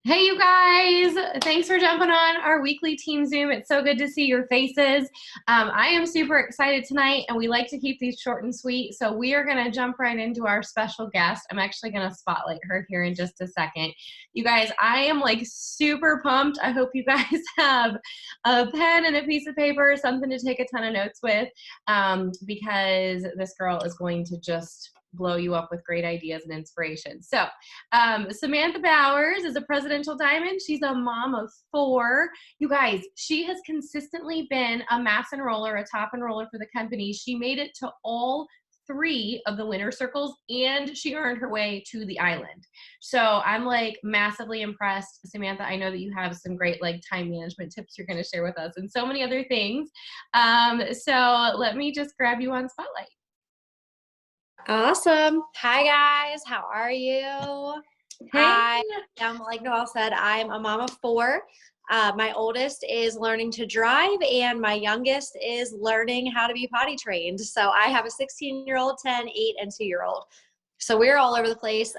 Hey, you guys. Thanks for jumping on our weekly team Zoom. It's so good to see your faces. I am super excited tonight, and we like to keep these short and sweet. So we are going to jump right into our special guest. I'm actually going to spotlight her here in just a second. You guys, I am like super pumped. I hope you guys have a pen and a piece of paper, something to take a ton of notes with, because this girl is going to just blow you up with great ideas and inspiration. So Samantha Bowers is a presidential diamond. She's a mom of 4. You guys, she has consistently been a mass enroller, a top enroller for the company. She made it to all 3 of the winner circles, and she earned her way to the island. So I'm like massively impressed. Samantha, I know that you have some great like time management tips you're going to share with us and so many other things. So let me just grab you on Spotlight. Awesome. Hi guys, how are you? Hey. Like Noelle said, I'm a mom of 4. My oldest is learning to drive and my youngest is learning how to be potty trained. So I have a 16-year-old, 10, 8, and 2-year-old. So we're all over the place.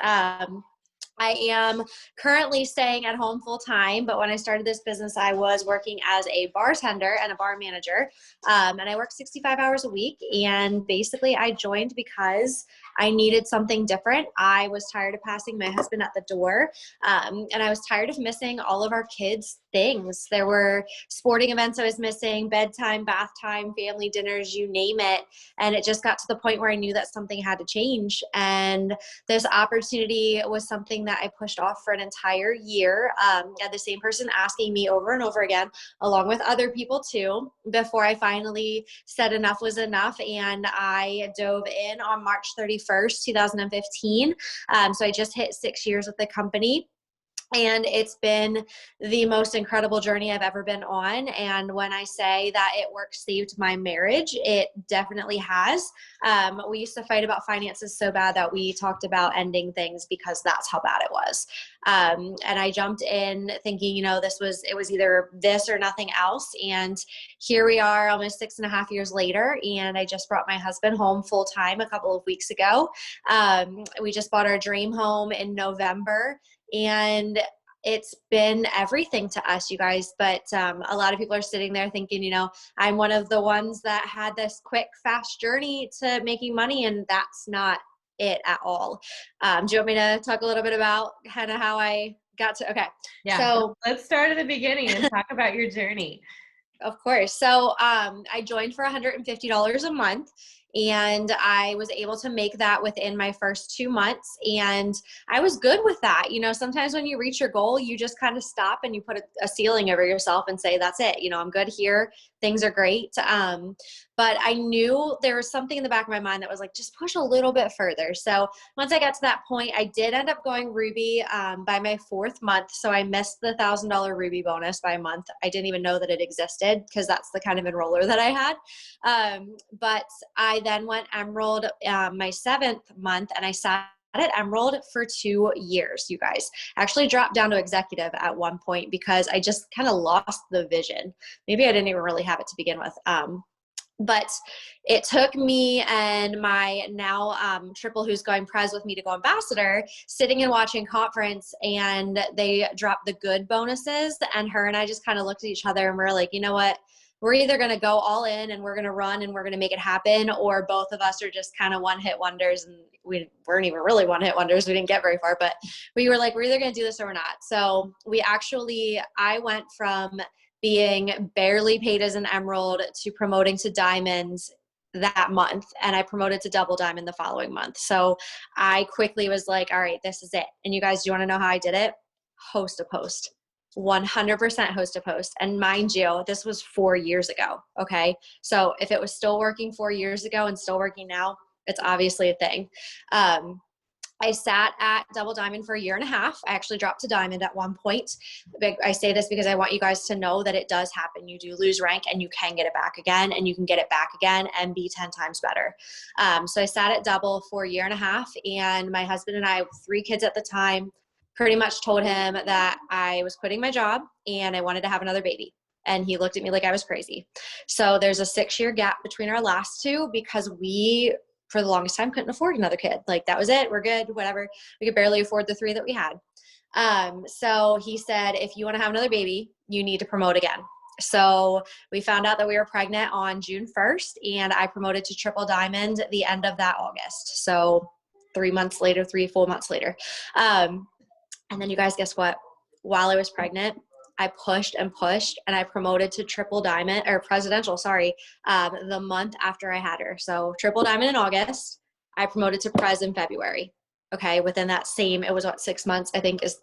I am currently staying at home full time, but when I started this business, I was working as a bartender and a bar manager. And I worked 65 hours a week. And basically, I joined because I needed something different. I was tired of passing my husband at the door, and I was tired of missing all of our kids' things. There were sporting events I was missing, bedtime, bath time, family dinners, you name it. And it just got to the point where I knew that something had to change. And this opportunity was something that I pushed off for an entire year. I had the same person asking me over and over again, along with other people too, before I finally said enough was enough. And I dove in on March 31st, 2015. So I just hit 6 years with the company. And it's been the most incredible journey I've ever been on. And when I say that it work saved my marriage, it definitely has. We used to fight about finances so bad that we talked about ending things because that's how bad it was. And I jumped in thinking, it was either this or nothing else. And here we are almost 6.5 years later. And I just brought my husband home full time a couple of weeks ago. We just bought our dream home in November. And it's been everything to us, you guys. But a lot of people are sitting there thinking, I'm one of the ones that had this quick, fast journey to making money, and that's not it at all. Do you want me to talk a little bit about kind of how I got to, okay. Yeah, so let's start at the beginning and talk about your journey. Of course. So I joined for $150 a month, and I was able to make that within my first 2 months. And I was good with that. Sometimes when you reach your goal, you just kind of stop and you put a ceiling over yourself and say, that's it. I'm good here. Things are great. But I knew there was something in the back of my mind that was like, just push a little bit further. So once I got to that point, I did end up going Ruby by my 4th month. So I missed the $1,000 Ruby bonus by a month. I didn't even know that it existed because that's the kind of enroller that I had. But I then went Emerald my 7th month, and I sat at Emerald for 2 years, you guys. I actually dropped down to executive at one point because I just kind of lost the vision. Maybe I didn't even really have it to begin with. But it took me and my now triple who's going pres with me to go ambassador, sitting and watching conference, and they dropped the good bonuses, and her and I just kind of looked at each other and we're like, you know what? We're either going to go all in and we're going to run and we're going to make it happen, or both of us are just kind of one-hit wonders. And we weren't even really one-hit wonders. We didn't get very far, but we were like, we're either going to do this or we're not. So I went from being barely paid as an Emerald to promoting to Diamonds that month. And I promoted to double diamond the following month. So I quickly was like, all right, this is it. And you guys, do you want to know how I did it? Host a post. 100% host a post. And mind you, this was 4 years ago. Okay. So if it was still working 4 years ago and still working now, it's obviously a thing. I sat at double diamond for 1.5 years. I actually dropped to diamond at one point. I say this because I want you guys to know that it does happen. You do lose rank and you can get it back again, and you can get it back again and be 10 times better. So I sat at double for 1.5 years, and my husband and I, with 3 kids at the time, pretty much told him that I was quitting my job and I wanted to have another baby. And he looked at me like I was crazy. So there's a 6-year gap between our last 2 because we, for the longest time, couldn't afford another kid. Like, that was it. We're good, whatever. We could barely afford the 3 that we had. So he said, if you want to have another baby, you need to promote again. So we found out that we were pregnant on June 1st, and I promoted to triple diamond at the end of that August. So 3 full months later. And then you guys, guess what? While I was pregnant, I pushed and pushed, and I promoted to triple diamond, or presidential, sorry, the month after I had her. So triple diamond in August, I promoted to pres in February. Okay, within that same, it was what, 6 months, I think is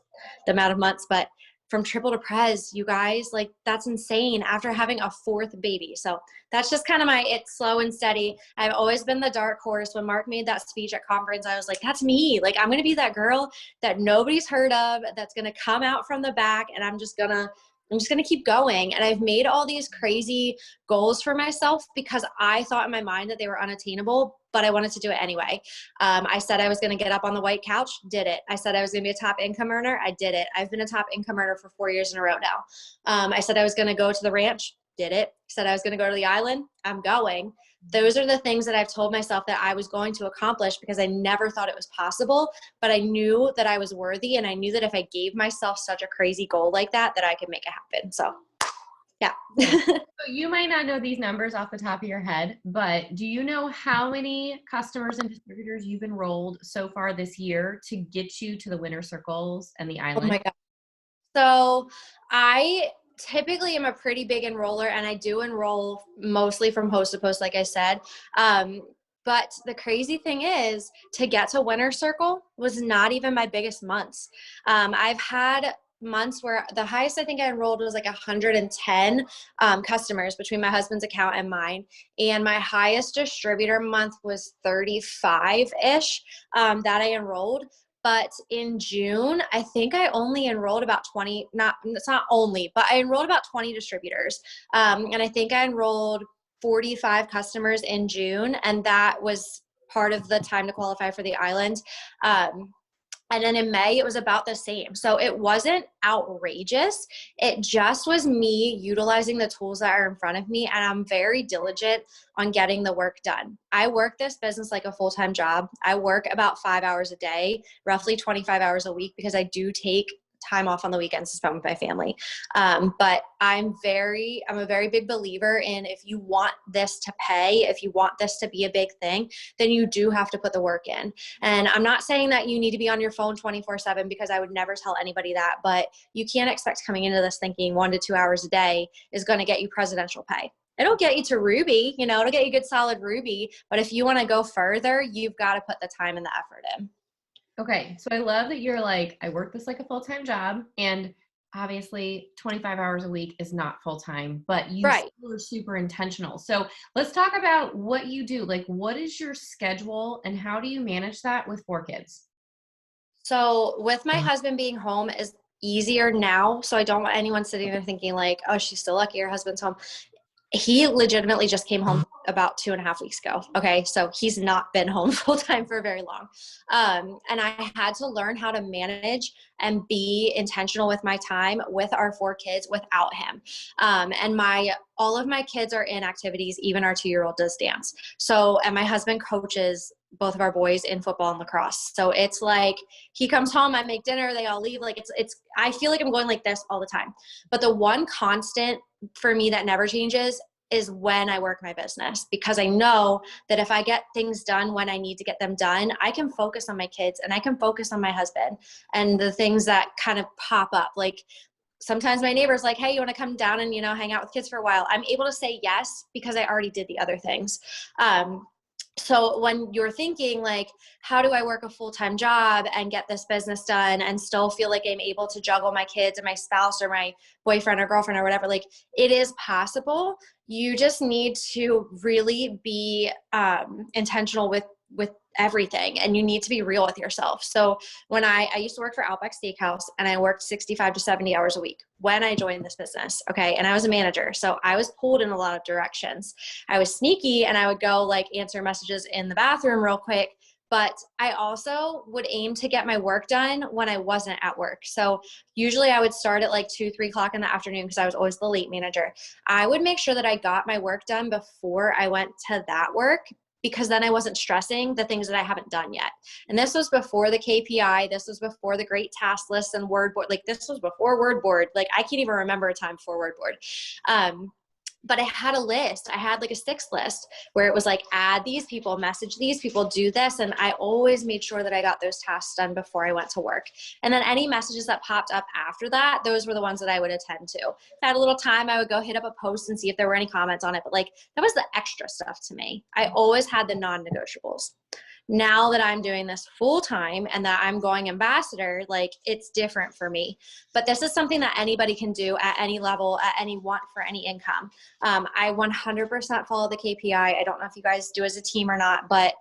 the amount of months, but from triple to pres, you guys, like that's insane after having a fourth baby. So that's just kind of it's slow and steady. I've always been the dark horse. When Mark made that speech at conference, I was like, that's me. Like, I'm going to be that girl that nobody's heard of, that's going to come out from the back, and I'm just going to keep going. And I've made all these crazy goals for myself because I thought in my mind that they were unattainable, but I wanted to do it anyway. I said I was going to get up on the white couch, did it. I said I was going to be a top income earner, I did it. I've been a top income earner for 4 years in a row now. I said I was going to go to the ranch, did it. Said I was going to go to the island, I'm going. Those are the things that I've told myself that I was going to accomplish because I never thought it was possible, but I knew that I was worthy, and I knew that if I gave myself such a crazy goal like that, that I could make it happen. So yeah. So you might not know these numbers off the top of your head, but do you know how many customers and distributors you've enrolled so far this year to get you to the winner circles and the Oh island? my God. So I typically am a pretty big enroller, and I do enroll mostly from post to post, like I said. But the crazy thing is, to get to winner circle was not even my biggest months. I've had months where the highest I think I enrolled was like 110 customers between my husband's account and mine. And my highest distributor month was 35-ish that I enrolled. But in June, I think I only enrolled about 20, it's not only, but I enrolled about 20 distributors. And I think I enrolled 45 customers in June, and that was part of the time to qualify for the island. And then in May, it was about the same. So it wasn't outrageous. It just was me utilizing the tools that are in front of me. And I'm very diligent on getting the work done. I work this business like a full-time job. I work about 5 hours a day, roughly 25 hours a week, because I do take time off on the weekends to spend with my family. But I'm a very big believer in, if you want this to pay, if you want this to be a big thing, then you do have to put the work in. And I'm not saying that you need to be on your phone 24/7, because I would never tell anybody that, but you can't expect coming into this thinking 1 to 2 hours a day is going to get you presidential pay. It'll get you to Ruby, it'll get you good solid Ruby. But if you want to go further, you've got to put the time and the effort in. Okay, so I love that you're like, I work this like a full-time job, and obviously 25 hours a week is not full-time, but you Right. still are super intentional. So let's talk about what you do. Like, what is your schedule and how do you manage that with 4 kids? So with my husband being home is easier now. So I don't want anyone sitting there thinking like, oh, she's still lucky her husband's home. He legitimately just came home about 2.5 weeks ago. Okay. So he's not been home full time for very long. And I had to learn how to manage and be intentional with my time with our 4 kids without him. And all of my kids are in activities. Even our 2-year-old does dance. So, and my husband coaches both of our boys in football and lacrosse. So it's like, he comes home, I make dinner, they all leave. Like I feel like I'm going like this all the time. But the one constant for me that never changes is when I work my business, because I know that if I get things done when I need to get them done, I can focus on my kids and I can focus on my husband and the things that kind of pop up. Like sometimes my neighbor's like, hey, you want to come down and, hang out with kids for a while? I'm able to say yes because I already did the other things. So when you're thinking like, how do I work a full-time job and get this business done and still feel like I'm able to juggle my kids and my spouse or my boyfriend or girlfriend or whatever, like it is possible. You just need to really be intentional with everything, and you need to be real with yourself. So when I used to work for Outback Steakhouse, and I worked 65 to 70 hours a week when I joined this business. Okay. And I was a manager. So I was pulled in a lot of directions. I was sneaky and I would go like answer messages in the bathroom real quick. But I also would aim to get my work done when I wasn't at work. So usually I would start at like 2-3 o'clock in the afternoon because I was always the late manager. I would make sure that I got my work done before I went to that work, because then I wasn't stressing the things that I haven't done yet. And this was before the KPI. This was before the great task list and word board. Like this was before word board. Like I can't even remember a time before word board. But I had a list. I had like a 6 list where it was like, add these people, message these people, do this. And I always made sure that I got those tasks done before I went to work. And then any messages that popped up after that, those were the ones that I would attend to. If I had a little time, I would go hit up a post and see if there were any comments on it. But like, that was the extra stuff to me. I always had the non-negotiables. Now that I'm doing this full time and that I'm going ambassador, like it's different for me. But this is something that anybody can do at any level, at any want for any income. I 100% follow the KPI. I don't know if you guys do as a team or not, but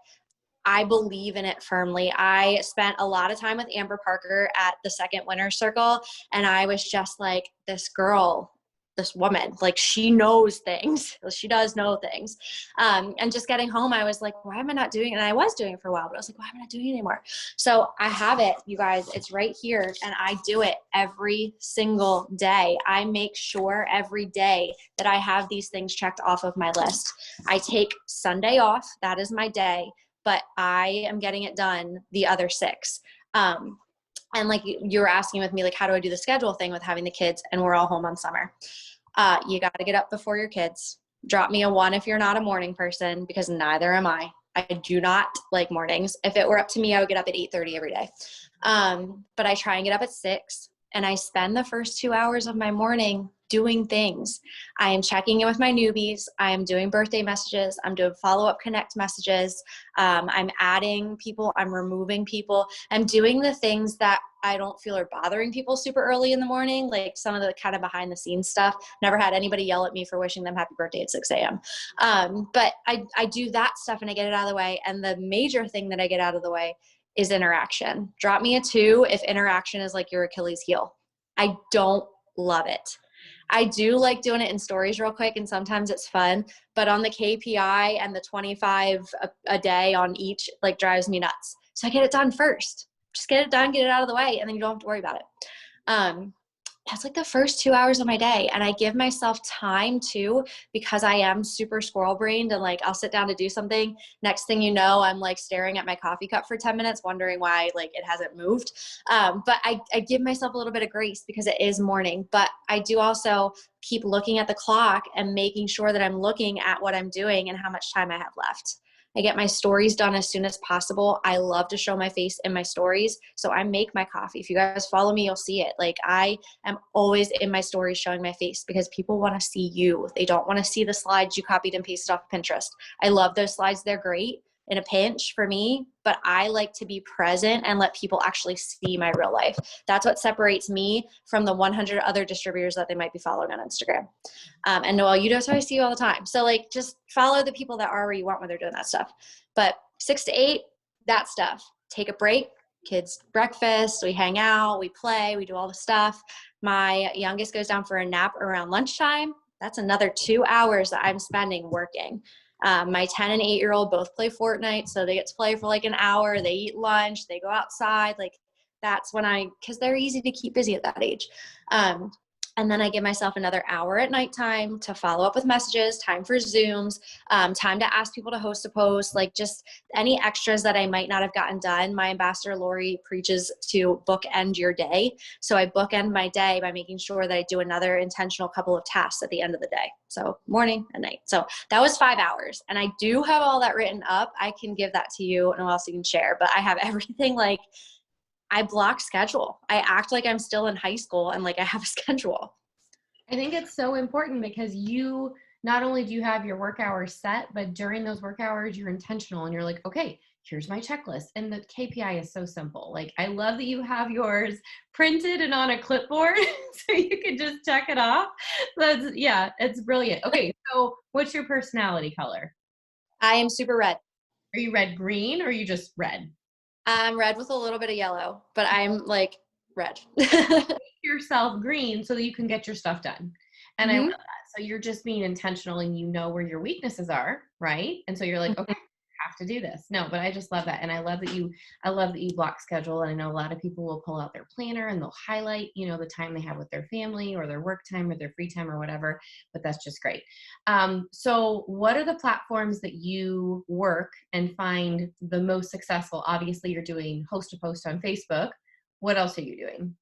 I believe in it firmly. I spent a lot of time with Amber Parker at the second winner's circle, and I was just like, this girl, this woman, like she knows things. She does know things. And just getting home, I was like, why am I not doing it? And I was doing it for a while, but I was like, why am I not doing it anymore? So I have it, you guys, it's right here. And I do it every single day. I make sure every day that I have these things checked off of my list. I take Sunday off. That is my day, but I am getting it done the other 6. And like you were asking with me, like, how do I do the schedule thing with having the kids and we're all home on summer? You got to get up before your kids. Drop me a 1 if you're not a morning person, because neither am I. I do not like mornings. If it were up to me, I would get up at 8:30 every day. But I try and get up at 6, and I spend the first 2 hours of my morning doing things. I am checking in with my newbies. I am doing birthday messages. I'm doing follow-up connect messages. I'm adding people. I'm removing people. I'm doing the things that I don't feel are bothering people super early in the morning, like some of the kind of behind the scenes stuff. Never had anybody yell at me for wishing them happy birthday at 6 a.m. But I do that stuff and I get it out of the way. And the major thing that I get out of the way is interaction. Drop me a 2 if interaction is like your Achilles heel. I don't love it. I do like doing it in stories real quick, and sometimes it's fun, but on the KPI and the 25 a day on each, like, drives me nuts. So I get it done first. Just get it done, get it out of the way, and then you don't have to worry about it. That's like the first 2 hours of my day. And I give myself time too, because I am super squirrel brained, and like, I'll sit down to do something. Next thing you know, I'm like staring at my coffee cup for 10 minutes, wondering why like it hasn't moved. But I give myself a little bit of grace because it is morning, but I do also keep looking at the clock and making sure that I'm looking at what I'm doing and how much time I have left. I get my stories done as soon as possible. I love to show my face in my stories. So I make my coffee. If you guys follow me, you'll see it. Like, I am always in my stories showing my face because people want to see you. They don't want to see the slides you copied and pasted off Pinterest. I love those slides. They're great in a pinch for me, but I like to be present and let people actually see my real life. That's what separates me from the 100 other distributors that they might be following on Instagram. And Noelle, you know, so I see you all the time. So like, just follow the people that are where you want when they're doing that stuff. But 6 to 8, that stuff. Take a break, kids breakfast, we hang out, we play, we do all the stuff. My youngest goes down for a nap around lunchtime. That's another 2 hours that I'm spending working. My 10 and 8-year-old both play Fortnite, so they get to play for like an hour. They eat lunch, they go outside. Like, that's when because they're easy to keep busy at that age. And then I give myself another hour at nighttime to follow up with messages, time for Zooms, time to ask people to host a post, like just any extras that I might not have gotten done. My ambassador, Lori, preaches to bookend your day. So I bookend my day by making sure that I do another intentional couple of tasks at the end of the day. So morning and night. So that was 5 hours. And I do have all that written up. I can give that to you and else you can share. But I have everything, like, I block schedule. I act like I'm still in high school and like I have a schedule. I think it's so important because you, not only do you have your work hours set, but during those work hours, you're intentional and you're like, okay, here's my checklist. And the KPI is so simple. Like, I love that you have yours printed and on a clipboard so you can just check it off. It's brilliant. Okay. So what's your personality color? I am super red. Are you red green or are you just red? I'm red with a little bit of yellow, but I'm like red. Make yourself green so that you can get your stuff done. And I love that. So you're just being intentional and you know where your weaknesses are, right? And so you're like, okay, I have to do this. No, but I just love that. And I love that you block schedule. And I know a lot of people will pull out their planner and they'll highlight, the time they have with their family or their work time or their free time or whatever, but that's just great. So what are the platforms that you work and find the most successful? Obviously you're doing host to post on Facebook. What else are you doing?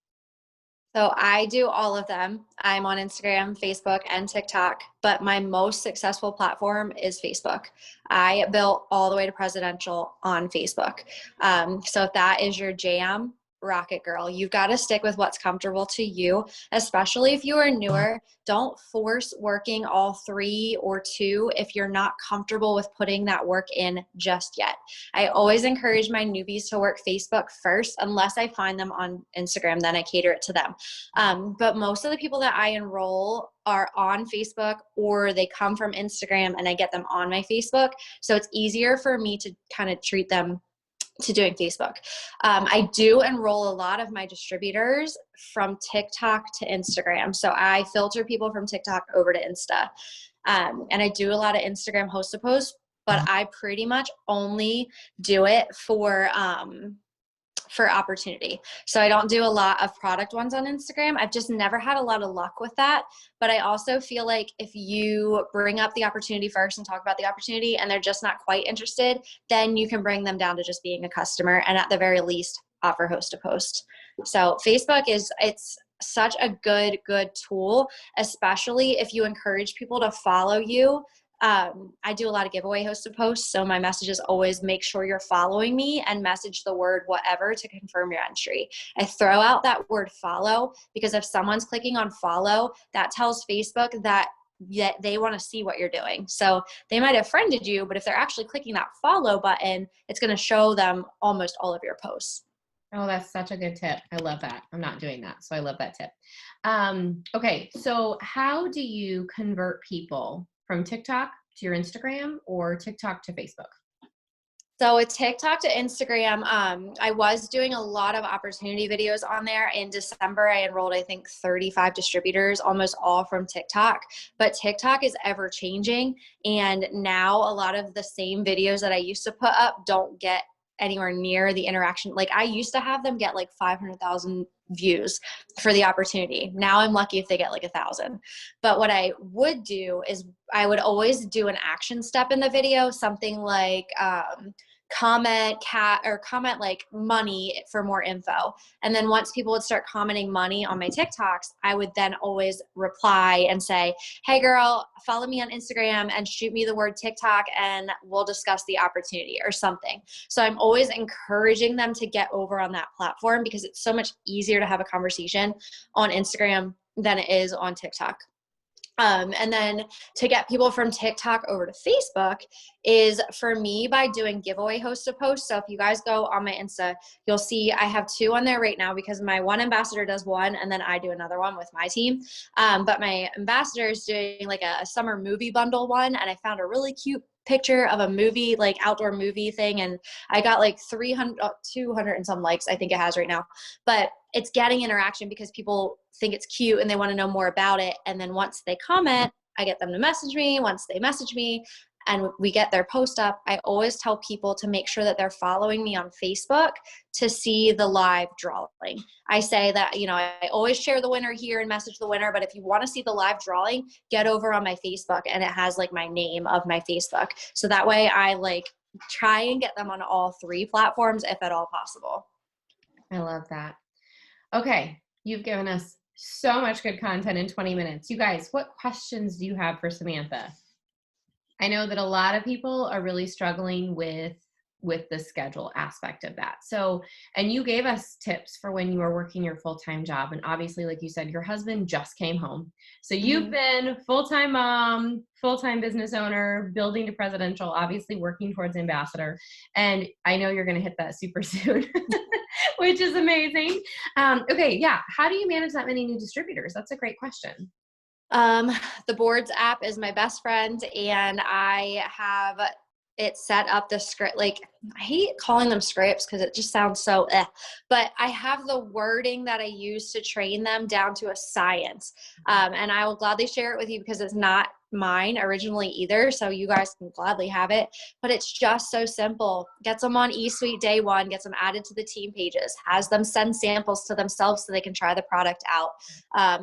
So I do all of them. I'm on Instagram, Facebook, and TikTok, but my most successful platform is Facebook. I built all the way to presidential on Facebook. So if that is your jam, rock it, girl. You've got to stick with what's comfortable to you, especially if you are newer. Don't force working all 3 or 2 if you're not comfortable with putting that work in just yet. I always encourage my newbies to work Facebook first, unless I find them on Instagram, then I cater it to them. But most of the people that I enroll are on Facebook or they come from Instagram and I get them on my Facebook. So it's easier for me to kind of treat them to doing Facebook. I do enroll a lot of my distributors from TikTok to Instagram. So I filter people from TikTok over to Insta. And I do a lot of Instagram host to post, but I pretty much only do it for opportunity. So I don't do a lot of product ones on Instagram. I've just never had a lot of luck with that. But I also feel like if you bring up the opportunity first and talk about the opportunity and they're just not quite interested, then you can bring them down to just being a customer and at the very least offer host to post. So Facebook it's such a good tool, especially if you encourage people to follow you. I do a lot of giveaway host to post. So my messages always make sure you're following me and message the word whatever to confirm your entry. I throw out that word follow because if someone's clicking on follow, that tells Facebook that they want to see what you're doing. So they might have friended you, but if they're actually clicking that follow button, it's going to show them almost all of your posts. Oh, that's such a good tip. I love that. I'm not doing that, so I love that tip. Okay, so how do you convert people from TikTok to your Instagram or TikTok to Facebook? So with TikTok to Instagram, I was doing a lot of opportunity videos on there. In December, I enrolled, I think, 35 distributors, almost all from TikTok. But TikTok is ever changing. And now a lot of the same videos that I used to put up don't get anywhere near the interaction. Like I used to have them get like 500,000 views for the opportunity. Now I'm lucky if they get like 1,000. But what I would do is I would always do an action step in the video, something like comment like money for more info. And then once people would start commenting money on my TikToks, I would then always reply and say, hey girl, follow me on Instagram and shoot me the word TikTok and we'll discuss the opportunity or something. So I'm always encouraging them to get over on that platform because it's so much easier to have a conversation on Instagram than it is on TikTok. And then to get people from TikTok over to Facebook is for me by doing giveaway host to post. So if you guys go on my Insta, you'll see I have 2 on there right now because my one ambassador does one and then I do another one with my team. But my ambassador is doing like a summer movie bundle one. And I found a really cute picture of a movie, like outdoor movie thing. And I got like 200 and some likes, I think it has right now. But it's getting interaction because people think it's cute and they want to know more about it. And then once they comment, I get them to message me. Once they message me and we get their post up, I always tell people to make sure that they're following me on Facebook to see the live drawing. I say that, I always share the winner here and message the winner, but if you want to see the live drawing, get over on my Facebook and it has like my name of my Facebook. So that way I like try and get them on all 3 platforms if at all possible. I love that. Okay, you've given us so much good content in 20 minutes. You guys, what questions do you have for Samantha? I know that a lot of people are really struggling with the schedule aspect of that. So, and you gave us tips for when you were working your full-time job. And obviously, like you said, your husband just came home. So you've been full-time mom, full-time business owner, building to presidential, obviously working towards ambassador. And I know you're going to hit that super soon, which is amazing. Okay. Yeah. How do you manage that many new distributors? That's a great question. The boards app is my best friend and I have it set up the script. Like, I hate calling them scripts because it just sounds so but I have the wording that I use to train them down to a science. And I will gladly share it with you because it's not mine originally either. So you guys can gladly have it, but it's just so simple. Gets them on eSuite day one, gets them added to the team pages, has them send samples to themselves so they can try the product out,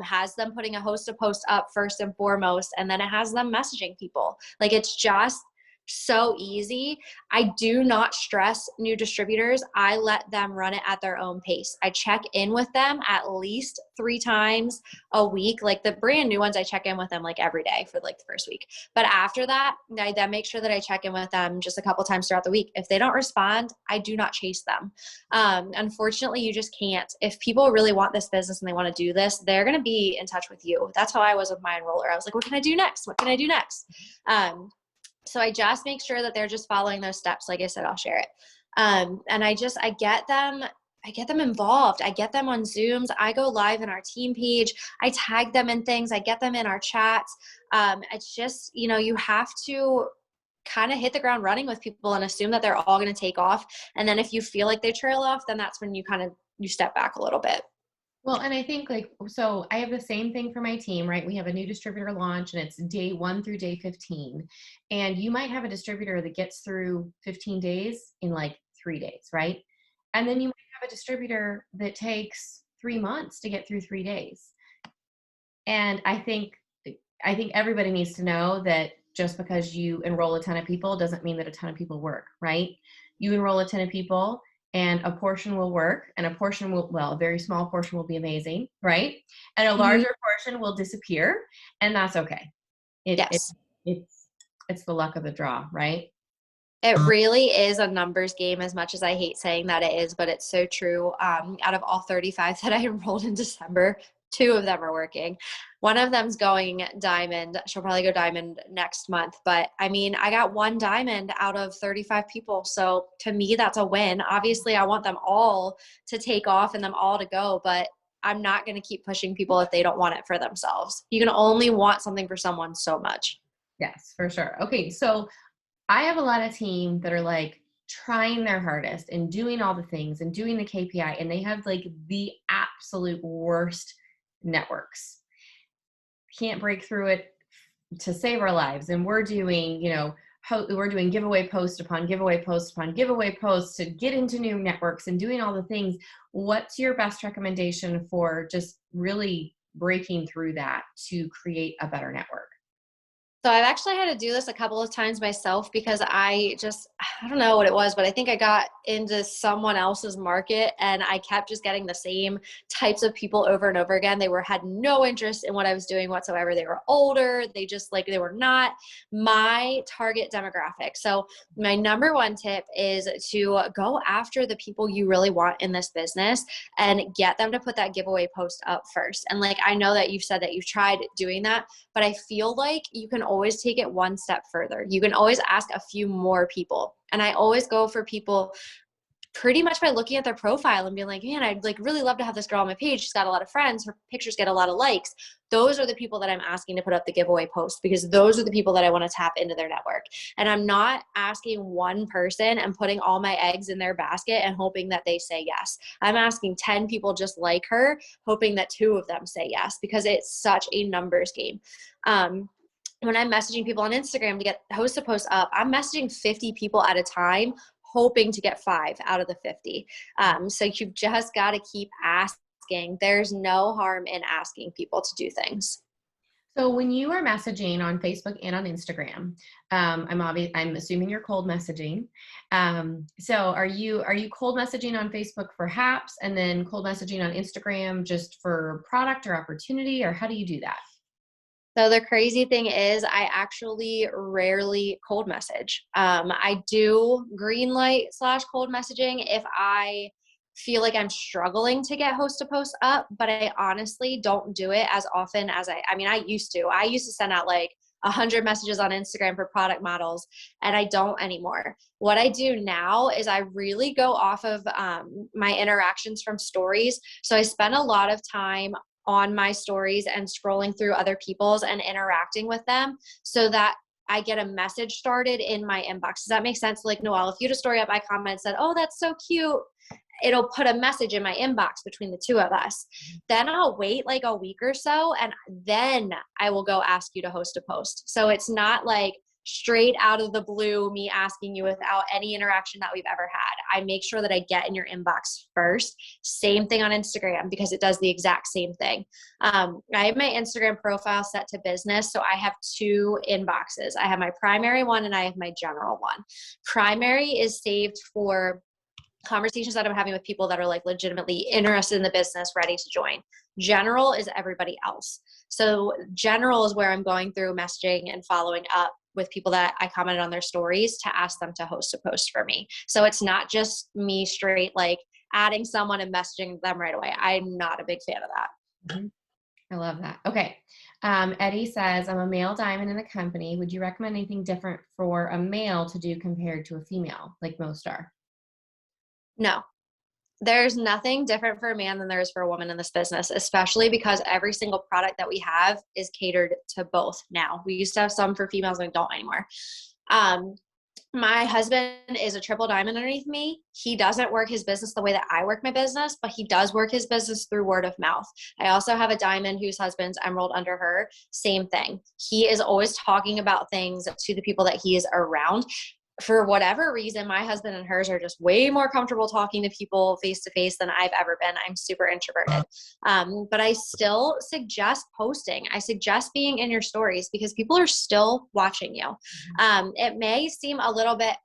has them putting a host of posts up first and foremost, and then it has them messaging people. Like, it's just so easy. I do not stress new distributors. I let them run it at their own pace. I check in with them at least 3 times a week. Like, the brand new ones, I check in with them like every day for like the first week. But after that, I then make sure that I check in with them just a couple times throughout the week. If they don't respond, I do not chase them. Unfortunately, you just can't. If people really want this business and they want to do this, they're going to be in touch with you. That's how I was with my enroller. I was like, what can I do next? What can I do next? So I just make sure that they're just following those steps. Like I said, I'll share it. And I get them involved. I get them on Zooms. I go live in our team page. I tag them in things. I get them in our chats. It's just, you have to kind of hit the ground running with people and assume that they're all going to take off. And then if you feel like they trail off, then that's when you step back a little bit. Well, and I think so I have the same thing for my team, right? We have a new distributor launch and it's day 1 through day 15. And you might have a distributor that gets through 15 days in like 3 days, right? And then you might have a distributor that takes 3 months to get through 3 days. And I think everybody needs to know that just because you enroll a ton of people doesn't mean that a ton of people work, right? You enroll a ton of people and a portion will work and a portion will, a very small portion will be amazing, right? And a larger portion will disappear, and that's okay. It's the luck of the draw, right? It really is a numbers game, as much as I hate saying that it is, but it's so true. Out of all 35 that I enrolled in December, 2 of them are working. One of them's going diamond. She'll probably go diamond next month. But I mean, I got 1 diamond out of 35 people. So to me, that's a win. Obviously, I want them all to take off and them all to go, but I'm not going to keep pushing people if they don't want it for themselves. You can only want something for someone so much. Yes, for sure. Okay, so I have a lot of team that are like trying their hardest and doing all the things and doing the KPI, and they have like the absolute worst networks. Can't break through it to save our lives. And we're doing, we're doing giveaway post upon giveaway post upon giveaway posts to get into new networks and doing all the things. What's your best recommendation for just really breaking through that to create a better network? So I've actually had to do this a couple of times myself because I don't know what it was, but I think I got into someone else's market and I kept just getting the same types of people over and over again. They had no interest in what I was doing whatsoever. They were older. They were not my target demographic. So my number 1 tip is to go after the people you really want in this business and get them to put that giveaway post up first. And I know that you've said that you've tried doing that, but I feel like you can always take it 1 step further. You can always ask a few more people. And I always go for people pretty much by looking at their profile and being like, man, I'd really love to have this girl on my page. She's got a lot of friends. Her pictures get a lot of likes. Those are the people that I'm asking to put up the giveaway post because those are the people that I want to tap into their network. And I'm not asking 1 person and putting all my eggs in their basket and hoping that they say yes. I'm asking 10 people just like her, hoping that 2 of them say yes, because it's such a numbers game. When I'm messaging people on Instagram to get host a post up, I'm messaging 50 people at a time, hoping to get 5 out of the 50. So you've just got to keep asking. There's no harm in asking people to do things. So when you are messaging on Facebook and on Instagram, I'm assuming you're cold messaging. So are you cold messaging on Facebook for haps and then cold messaging on Instagram just for product or opportunity, or how do you do that? So the crazy thing is I actually rarely cold message. I do green light / cold messaging if I feel like I'm struggling to get host to post up, but I honestly don't do it as often as I used to. I used to send out 100 messages on Instagram for product models, and I don't anymore. What I do now is I really go off of my interactions from stories. So I spend a lot of time on my stories and scrolling through other people's and interacting with them so that I get a message started in my inbox. Does that make sense? Like, Noelle, if you had a story up, I comment said, oh, that's so cute. It'll put a message in my inbox between the two of us. Then I'll wait like a week or so, and then I will go ask you to host a post. So it's not like straight out of the blue, me asking you without any interaction that we've ever had. I make sure that I get in your inbox first. Same thing on Instagram, because it does the exact same thing. I have my Instagram profile set to business. So I have two inboxes. I have my primary one and I have my general one. Primary is saved for conversations that I'm having with people that are like legitimately interested in the business, ready to join. General is everybody else. So general is where I'm going through messaging and following up with people that I commented on their stories to ask them to host a post for me. So it's not just me straight like adding someone and messaging them right away. I'm not a big fan of that. Mm-hmm. I love that. Okay. Eddie says, I'm a male diamond in the company. Would you recommend anything different for a male to do compared to a female, like most are? No, there's nothing different for a man than there is for a woman in this business, especially because every single product that we have is catered to both now. We used to have some for females and don't anymore. My husband is a triple diamond underneath me. He doesn't work his business the way that I work my business, but he does work his business through word of mouth. I also have a diamond whose husband's emerald under her. Same thing. He is always talking about things to the people that he is around. For whatever reason, my husband and hers are just way more comfortable talking to people face to face than I've ever been. I'm super introverted. But I still suggest posting. I suggest being in your stories because people are still watching you. It may seem a little bit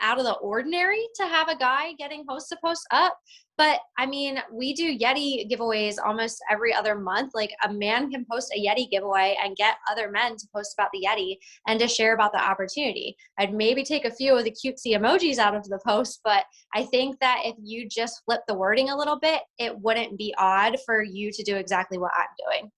out of the ordinary to have a guy getting host to post up. But I mean, we do Yeti giveaways almost every other month. Like a man can post a Yeti giveaway and get other men to post about the Yeti and to share about the opportunity. I'd maybe take a few of the cutesy emojis out of the post, but I think that if you just flip the wording a little bit, it wouldn't be odd for you to do exactly what I'm doing.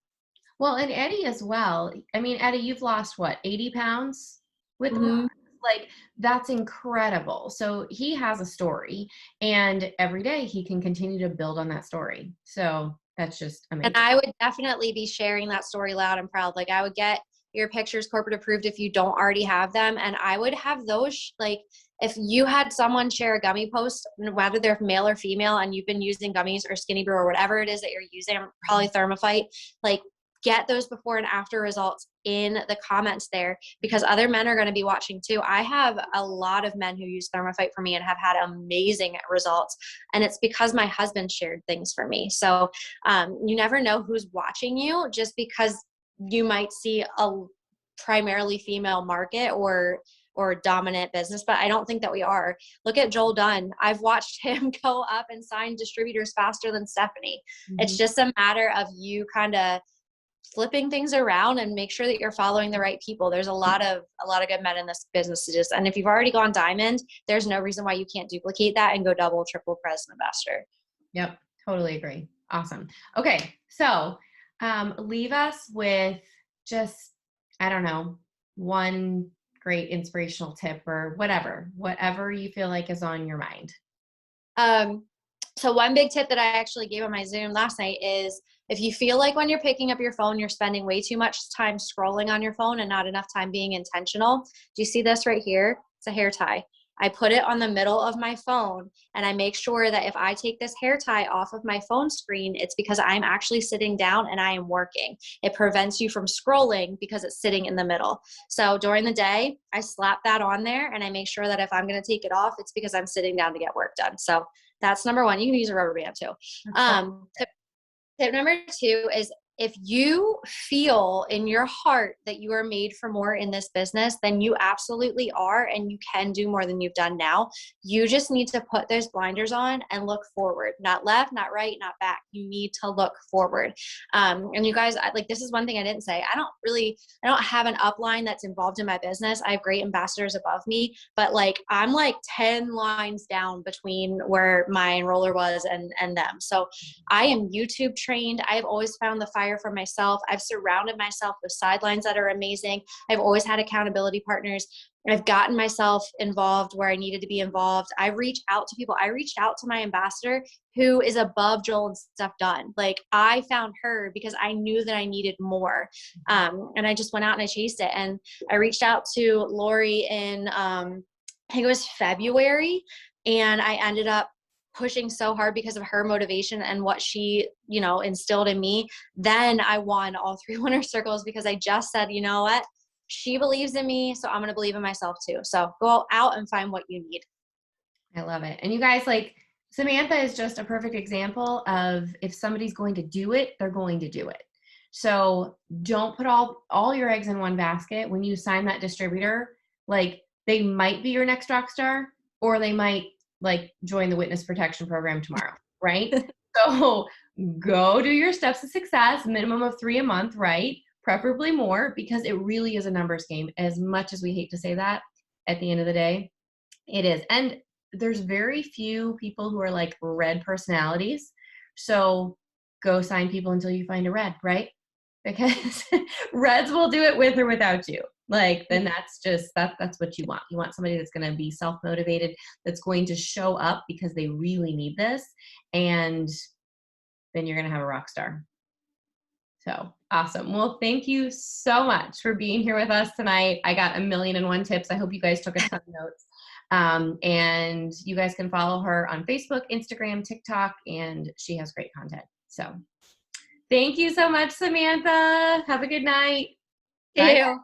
Well, and Eddie as well. I mean, Eddie, you've lost what, 80 pounds with the like, that's incredible. So he has a story, and every day he can continue to build on that story. So that's just amazing. And I would definitely be sharing that story loud and proud. Like I would get your pictures corporate approved if you don't already have them. And I would have those, like if you had someone share a gummy post, whether they're male or female, and you've been using gummies or Skinny Brew or whatever it is that you're using, probably Thermophyte, like get those before and after results in the comments there, because other men are going to be watching too. I have a lot of men who use Thermophyte for me and have had amazing results. And it's because my husband shared things for me. So you never know who's watching you, just because you might see a primarily female market or dominant business, but I don't think that we are. Look at Joel Dunn. I've watched him go up and sign distributors faster than Stephanie. It's just a matter of you kind of flipping things around and make sure that you're following the right people. There's a lot of good men in this business. And if you've already gone diamond, there's no reason why you can't duplicate that and go double, triple president ambassador. Yep. Totally agree. Awesome. Okay. So, leave us with just, I don't know, one great inspirational tip or whatever you feel like is on your mind. So one big tip that I actually gave on my Zoom last night is, if you feel like when you're picking up your phone, you're spending way too much time scrolling on your phone and not enough time being intentional. Do you see this right here? It's a hair tie. I put it on the middle of my phone, and I make sure that if I take this hair tie off of my phone screen, it's because I'm actually sitting down and I am working. It prevents you from scrolling because it's sitting in the middle. So during the day, I slap that on there, and I make sure that if I'm going to take it off, it's because I'm sitting down to get work done. So that's number one. You can use a rubber band too. Tip number two is, if you feel in your heart that you are made for more in this business, then you absolutely are, and you can do more than you've done now. You just need to put those blinders on and look forward, not left, not right, not back. You need to look forward. And you guys, like, this is one thing I didn't say. I don't have an upline that's involved in my business. I have great ambassadors above me, but like, I'm like 10 lines down between where my enroller was and them. So I am YouTube trained. I've always found the 5 hire for myself. I've surrounded myself with sidelines that are amazing. I've always had accountability partners. I've gotten myself involved where I needed to be involved. I reached out to people. I reached out to my ambassador who is above Joel and Steph Dunn. Like, I found her because I knew that I needed more. And I just went out and I chased it. And I reached out to Lori in, I think it was February. And I ended up pushing so hard because of her motivation and what she, you know, instilled in me. Then I won all 3 winner circles because I just said, you know what? She believes in me, so I'm going to believe in myself too. So go out and find what you need. I love it. And you guys, like, Samantha is just a perfect example of if somebody's going to do it, they're going to do it. So don't put all your eggs in one basket. When you sign that distributor, like, they might be your next rock star, or they might like join the witness protection program tomorrow, right? So go do your steps to success, minimum of 3 a month, right? Preferably more, because it really is a numbers game. As much as we hate to say that, at the end of the day, it is. And there's very few people who are like red personalities. So go sign people until you find a red, right? Because reds will do it with or without you. Like, then that's just, that's what you want. You want somebody that's going to be self-motivated, that's going to show up because they really need this. And then you're going to have a rock star. So awesome. Well, thank you so much for being here with us tonight. I got 1,000,001 tips. I hope you guys took a ton of notes. And you guys can follow her on Facebook, Instagram, TikTok, and she has great content. So thank you so much, Samantha. Have a good night. Bye. Ew.